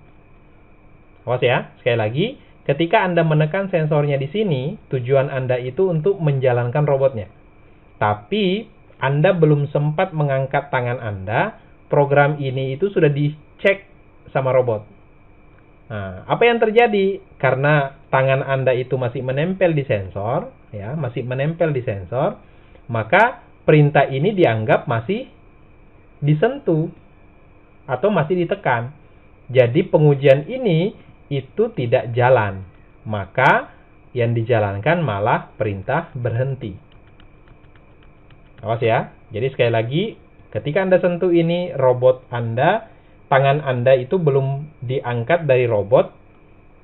S1: Awas ya, sekali lagi. Ketika Anda menekan sensornya di sini, tujuan Anda itu untuk menjalankan robotnya. Tapi, Anda belum sempat mengangkat tangan Anda, program ini itu sudah dicek sama robot. Nah, apa yang terjadi? Karena tangan Anda itu masih menempel di sensor, ya, masih menempel di sensor, maka perintah ini dianggap masih disentuh atau masih ditekan. Jadi, pengujian ini itu tidak jalan, maka yang dijalankan malah perintah berhenti. Awas ya. Jadi sekali lagi, ketika Anda sentuh ini robot Anda, tangan Anda itu belum diangkat dari robot,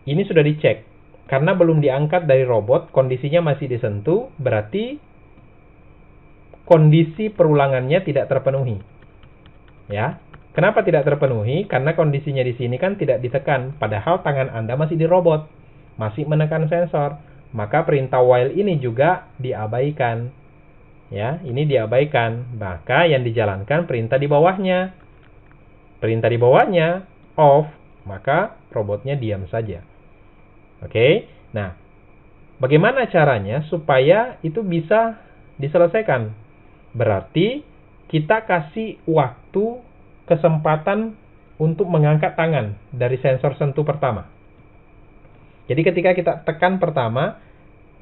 S1: ini sudah dicek. Karena belum diangkat dari robot, kondisinya masih disentuh, berarti kondisi perulangannya tidak terpenuhi. Ya. Kenapa tidak terpenuhi? Karena kondisinya di sini kan tidak ditekan, padahal tangan Anda masih di robot, masih menekan sensor. Maka perintah while ini juga diabaikan. Ya, ini diabaikan. Maka yang dijalankan perintah di bawahnya. Perintah di bawahnya off, maka robotnya diam saja. Oke. Nah, bagaimana caranya supaya itu bisa diselesaikan? Berarti kita kasih waktu kesempatan untuk mengangkat tangan dari sensor sentuh pertama. Jadi ketika kita tekan pertama,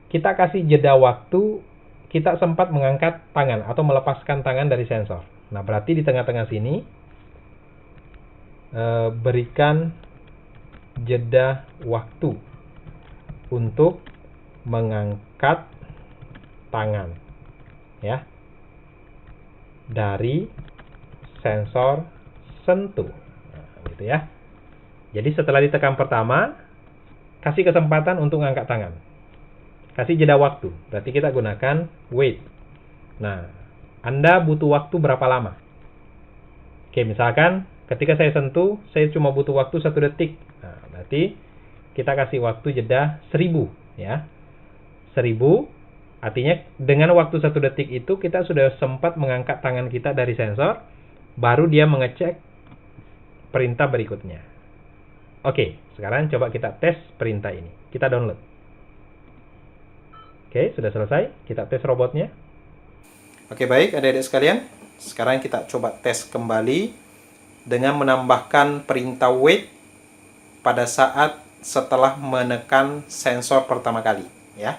S1: kita kasih jeda waktu, kita sempat mengangkat tangan atau melepaskan tangan dari sensor. Nah, berarti di tengah-tengah sini berikan jeda waktu untuk mengangkat tangan, ya, dari sensor sentuh. Nah, gitu ya. Jadi setelah ditekan pertama, kasih kesempatan untuk mengangkat tangan. Kasih jeda waktu. Berarti kita gunakan wait. Nah, Anda butuh waktu berapa lama? Oke, misalkan ketika saya sentuh, saya cuma butuh waktu 1 detik. Nah, berarti kita kasih waktu jeda 1000, ya. 1000 artinya dengan waktu 1 detik itu kita sudah sempat mengangkat tangan kita dari sensor, baru dia mengecek perintah berikutnya. Oke, sekarang coba kita tes perintah ini. Kita download. Oke, sudah selesai. Kita tes robotnya.
S2: Oke, baik adik-adik sekalian. Sekarang kita coba tes kembali dengan menambahkan perintah wait pada saat setelah menekan sensor pertama kali, ya.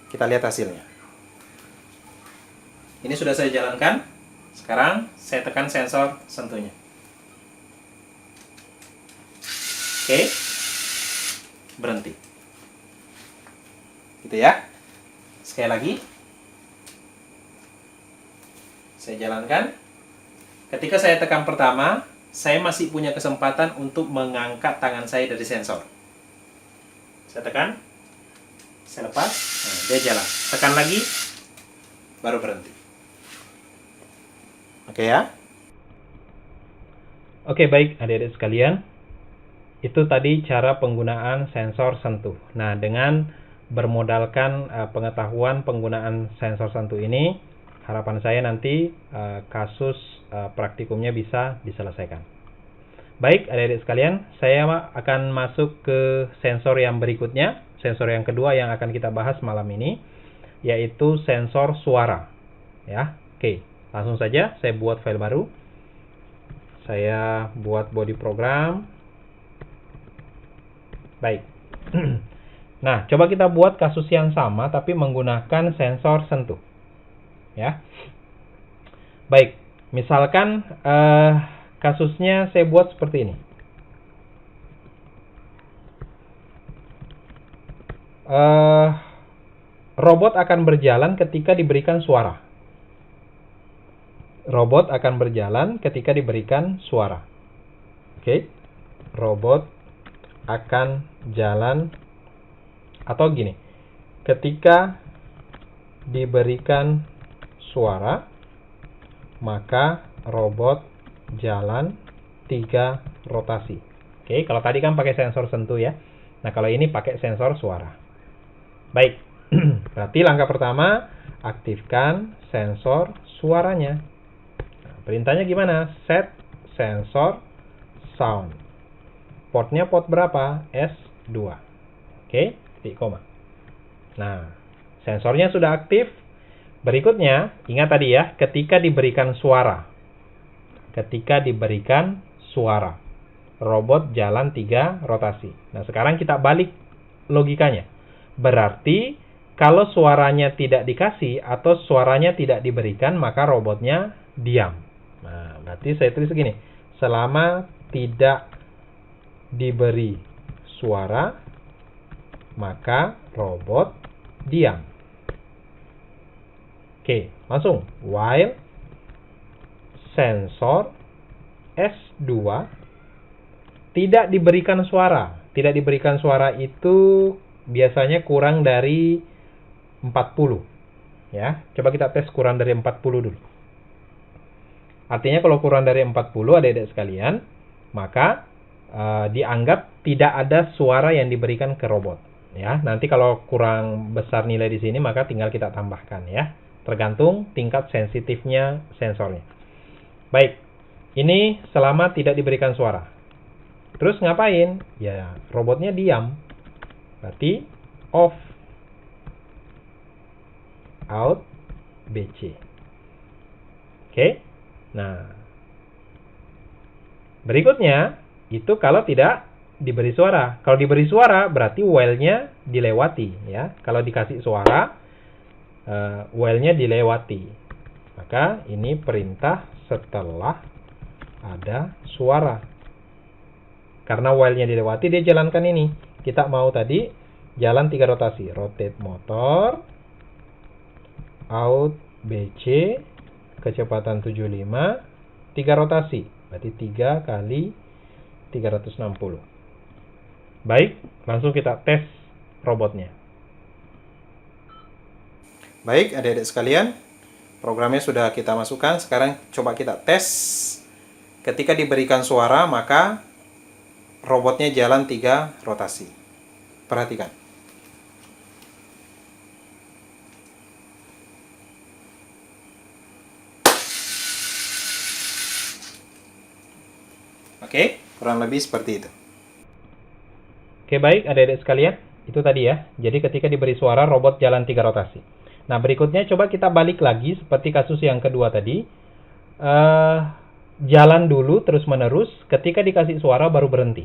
S2: Kita lihat hasilnya. Ini sudah saya jalankan. Sekarang saya tekan sensor sentuhnya. Oke. Berhenti. Gitu ya. Sekali lagi. Saya jalankan. Ketika saya tekan pertama, saya masih punya kesempatan untuk mengangkat tangan saya dari sensor. Saya tekan. Saya lepas. Nah, dia jalan. Tekan lagi. Baru berhenti. Oke ya.
S1: Oke, baik adik-adik sekalian. Itu tadi cara penggunaan sensor sentuh. Nah, dengan bermodalkan pengetahuan penggunaan sensor sentuh ini, harapan saya nanti kasus praktikumnya bisa diselesaikan. Baik, adik-adik sekalian, saya akan masuk ke sensor yang berikutnya, sensor yang kedua yang akan kita bahas malam ini, yaitu sensor suara. Ya, oke, langsung saja saya buat file baru. Saya buat body program. Baik. Nah, coba kita buat kasus yang sama tapi menggunakan sensor sentuh. Ya. Baik, misalkan kasusnya saya buat seperti ini. Robot akan berjalan ketika diberikan suara. Robot akan berjalan ketika diberikan suara. Oke. Robot akan jalan, atau gini, ketika diberikan suara, maka robot jalan 3 rotasi. Oke, kalau tadi kan pakai sensor sentuh ya. Nah, kalau ini pakai sensor suara. Baik, berarti langkah pertama, aktifkan sensor suaranya. Nah, perintahnya gimana? Set sensor sound. Portnya port berapa? S2. Oke, titik koma. Nah, sensornya sudah aktif. Berikutnya, ingat tadi ya, ketika diberikan suara. Ketika diberikan suara, robot jalan 3 rotasi. Nah, sekarang kita balik logikanya. Berarti, kalau suaranya tidak dikasih atau suaranya tidak diberikan, maka robotnya diam. Nah, berarti saya tulis segini. Selama tidak diberi suara, maka robot diam. Oke, langsung. While sensor S2 tidak diberikan suara. Tidak diberikan suara itu biasanya kurang dari 40. Ya, coba kita tes kurang dari 40 dulu. Artinya kalau kurang dari 40 adik-adik sekalian, maka dianggap tidak ada suara yang diberikan ke robot. Ya, nanti kalau kurang besar nilai di sini, maka tinggal kita tambahkan ya. Tergantung tingkat sensitifnya sensornya. Baik, ini selama tidak diberikan suara. Terus ngapain? Ya, robotnya diam. Berarti off, out, BC. Oke. Nah, berikutnya itu kalau tidak diberi suara. Kalau diberi suara berarti while-nya dilewati ya. Kalau dikasih suara while-nya dilewati. Maka ini perintah setelah ada suara. Karena while-nya dilewati dia jalankan ini. Kita mau tadi jalan 3 rotasi. Rotate motor out BC kecepatan 75 3 rotasi. Berarti 3 kali 360. Baik, langsung kita tes robotnya.
S2: Baik, adik-adik sekalian, programnya sudah kita masukkan. Sekarang coba kita tes. Ketika diberikan suara, maka robotnya jalan 3 rotasi. Perhatikan. Oke, kurang lebih seperti itu.
S1: Oke, baik adik-adik sekalian. Itu tadi ya. Jadi ketika diberi suara, robot jalan 3 rotasi. Nah, berikutnya coba kita balik lagi seperti kasus yang kedua tadi. Jalan dulu terus-menerus. Ketika dikasih suara baru berhenti.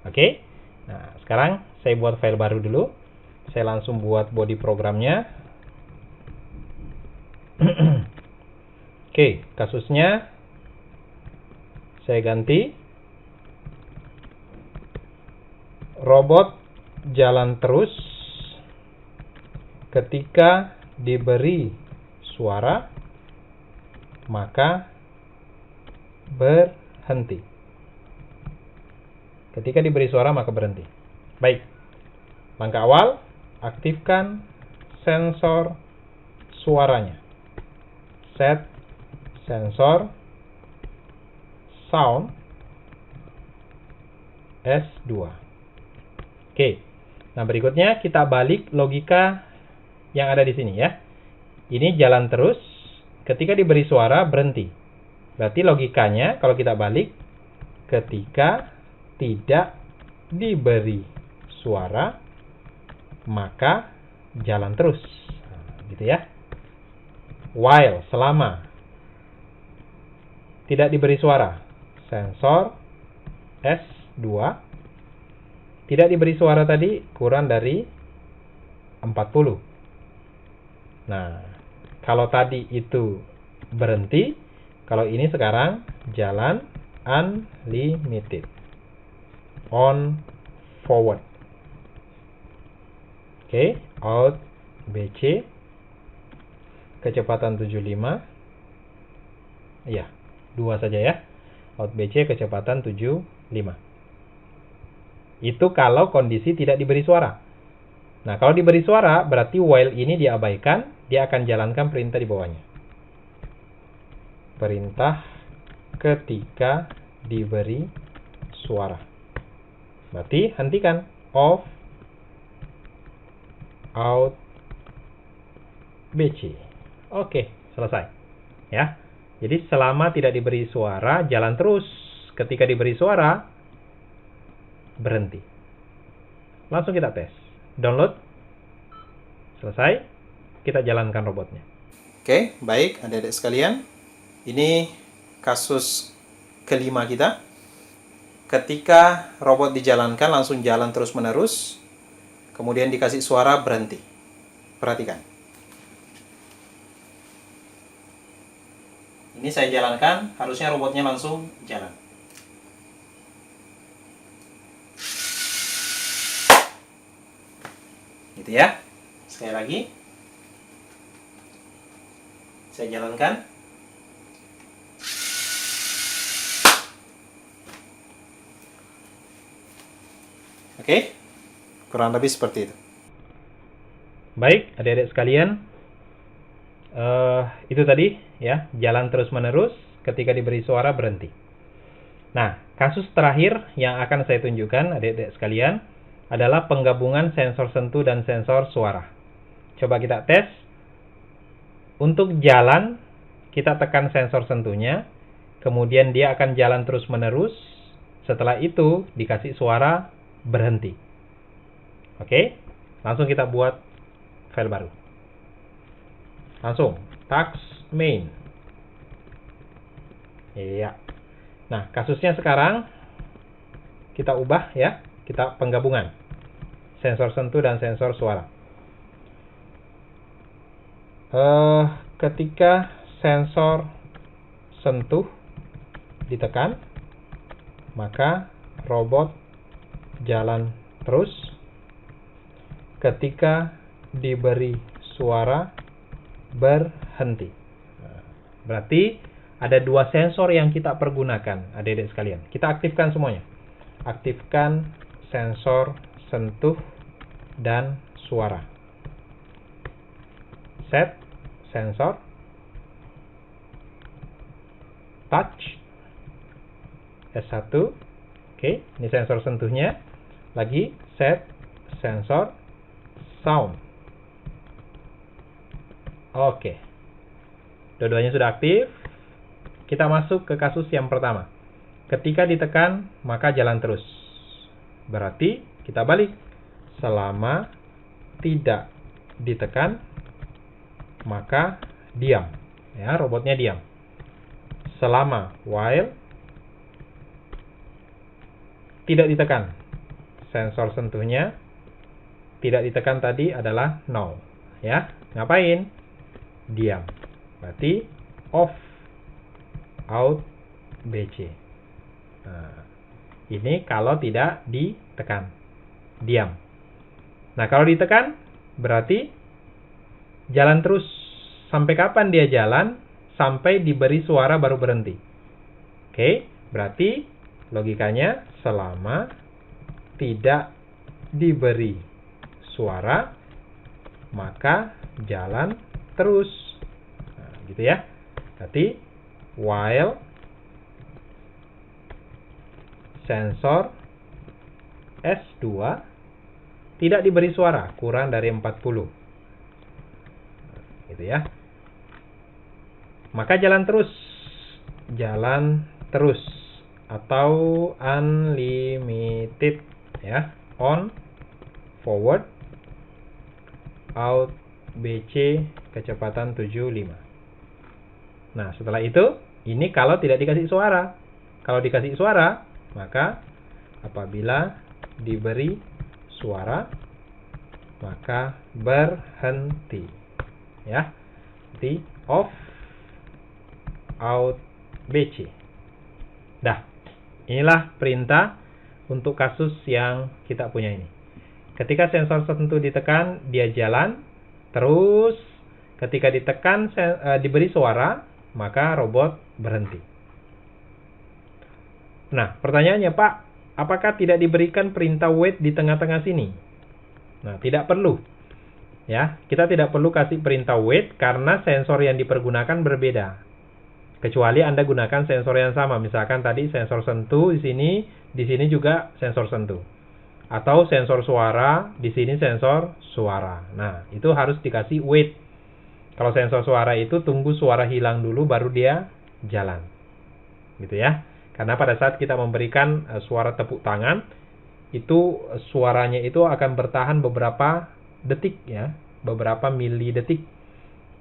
S1: Oke. Nah, sekarang saya buat file baru dulu. Saya langsung buat body programnya. Oke, kasusnya saya ganti. Robot jalan terus ketika diberi suara, maka berhenti. Ketika diberi suara, maka berhenti. Baik. Langkah awal, aktifkan sensor suaranya. Set sensor sound S2. Oke. Nah, berikutnya kita balik logika yang ada di sini ya. Ini jalan terus, ketika diberi suara berhenti. Berarti logikanya kalau kita balik, ketika tidak diberi suara, maka jalan terus. Nah, gitu ya. While, selama tidak diberi suara, sensor S2. Tidak diberi suara tadi kurang dari 40. Nah, kalau tadi itu berhenti, kalau ini sekarang jalan unlimited. On forward. Oke, out BC kecepatan 75. Iya, 2 saja ya. Out BC kecepatan 75. Itu kalau kondisi tidak diberi suara. Nah, kalau diberi suara, berarti while ini diabaikan, dia akan jalankan perintah di bawahnya. Perintah ketika diberi suara. Berarti hentikan. Off, out, BC. Oke, selesai. Ya. Jadi selama tidak diberi suara, jalan terus. Ketika diberi suara, berhenti. Langsung kita tes. Download. Selesai. Kita jalankan robotnya.
S2: Oke, baik adik-adik sekalian. Ini kasus kelima kita. Ketika robot dijalankan langsung jalan terus-menerus. Kemudian dikasih suara berhenti. Perhatikan. Ini saya jalankan, harusnya robotnya langsung jalan. Gitu ya. Sekali lagi. Saya jalankan. Oke. Kurang lebih seperti itu.
S1: Baik, adik-adik sekalian. Itu tadi ya, jalan terus-menerus, ketika diberi suara berhenti. Nah, kasus terakhir yang akan saya tunjukkan adik-adik sekalian adalah penggabungan sensor sentuh dan sensor suara. Coba kita tes. Untuk jalan, kita tekan sensor sentuhnya, kemudian dia akan jalan terus-menerus. Setelah itu, dikasih suara berhenti. Oke, langsung kita buat file baru. Langsung, task main. Iya. Nah, kasusnya sekarang kita ubah ya, kita penggabungan sensor sentuh dan sensor suara. Ketika sensor sentuh ditekan, maka robot jalan terus. Ketika diberi suara, berhenti. Berarti ada dua sensor yang kita pergunakan, adik-adik sekalian. Kita aktifkan semuanya. Aktifkan sensor sentuh dan suara. Set sensor touch S1. Oke, ini sensor sentuhnya. Lagi set sensor sound. Oke. Dua-duanya sudah aktif. Kita masuk ke kasus yang pertama. Ketika ditekan, maka jalan terus. Berarti kita balik. Selama tidak ditekan, maka diam. Ya, robotnya diam. Selama while tidak ditekan, sensor sentuhnya tidak ditekan tadi adalah no. Ya, ngapain? Diam. Berarti off, out, BC. Nah, ini kalau tidak ditekan, diam. Nah, kalau ditekan berarti jalan terus. Sampai kapan dia jalan? Sampai diberi suara baru berhenti. Oke, berarti logikanya selama tidak diberi suara, maka jalan terus. Nah, gitu ya. Berarti while sensor S2 tidak diberi suara kurang dari 40. Gitu ya. Maka jalan terus. Jalan terus atau unlimited ya. On, forward, out, BC kecepatan 75. Nah, setelah itu ini kalau tidak dikasih suara. Kalau dikasih suara, maka apabila diberi suara, maka berhenti. Ya. Berarti off, out, BC. Dah. Inilah perintah untuk kasus yang kita punya ini. Ketika sensor sentuh ditekan, dia jalan. Terus ketika ditekan diberi suara, maka robot berhenti. Nah, pertanyaannya, Pak, apakah tidak diberikan perintah wait di tengah-tengah sini? Nah, tidak perlu. Ya, kita tidak perlu kasih perintah wait karena sensor yang dipergunakan berbeda. Kecuali Anda gunakan sensor yang sama. Misalkan tadi sensor sentuh di sini juga sensor sentuh. Atau sensor suara, di sini sensor suara. Nah, itu harus dikasih wait. Kalau sensor suara itu tunggu suara hilang dulu baru dia jalan. Gitu ya. Karena pada saat kita memberikan suara tepuk tangan, itu suaranya itu akan bertahan beberapa detik ya, beberapa mili detik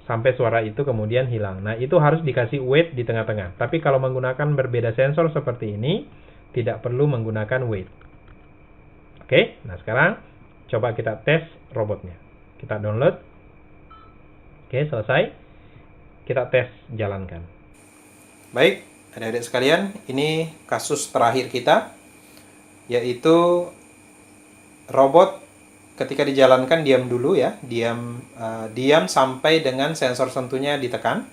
S1: sampai suara itu kemudian hilang. Nah, itu harus dikasih wait di tengah-tengah. Tapi kalau menggunakan berbeda sensor seperti ini, tidak perlu menggunakan wait. Oke, nah sekarang coba kita tes robotnya. Kita download. Oke, selesai. Kita tes jalankan.
S2: Baik, adik-adik sekalian, ini kasus terakhir kita, yaitu robot ketika dijalankan diam dulu ya, diam sampai dengan sensor sentuhnya ditekan.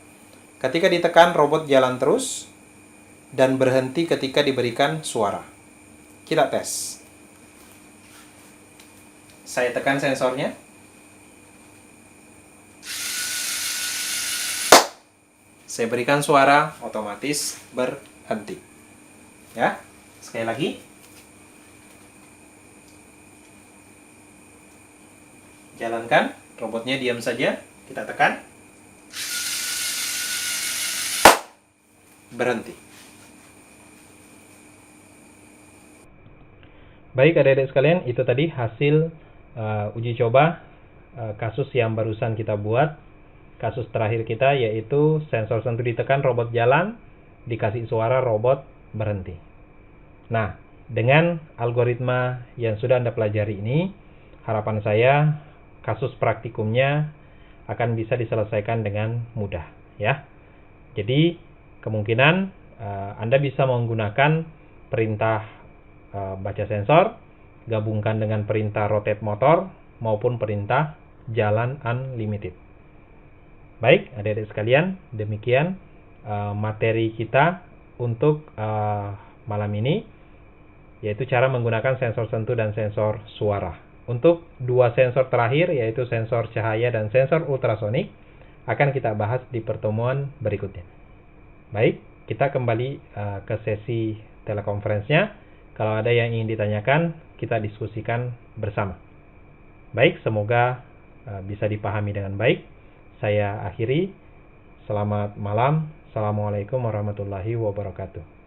S2: Ketika ditekan, robot jalan terus dan berhenti ketika diberikan suara. Kita tes. Saya tekan sensornya. Saya berikan suara, otomatis berhenti. Ya, sekali lagi. Jalankan, robotnya diam saja. Kita tekan. Berhenti.
S1: Baik adik-adik sekalian, itu tadi hasil uji coba kasus yang barusan kita buat. Kasus terakhir kita yaitu sensor sentuh ditekan, robot jalan, dikasih suara, robot berhenti. Nah, Dengan algoritma yang sudah Anda pelajari ini, harapan saya kasus praktikumnya akan bisa diselesaikan dengan mudah, ya. Jadi kemungkinan Anda bisa menggunakan perintah baca sensor, gabungkan dengan perintah rotate motor maupun perintah jalan unlimited. Baik, adik-adik sekalian, demikian materi kita untuk malam ini, yaitu cara menggunakan sensor sentuh dan sensor suara. Untuk dua sensor terakhir, yaitu sensor cahaya dan sensor ultrasonik, akan kita bahas di pertemuan berikutnya. Baik, kita kembali ke sesi telekonferensinya. Kalau ada yang ingin ditanyakan, kita diskusikan bersama. Baik, semoga bisa dipahami dengan baik. Saya akhiri. Selamat malam. Assalamualaikum warahmatullahi wabarakatuh.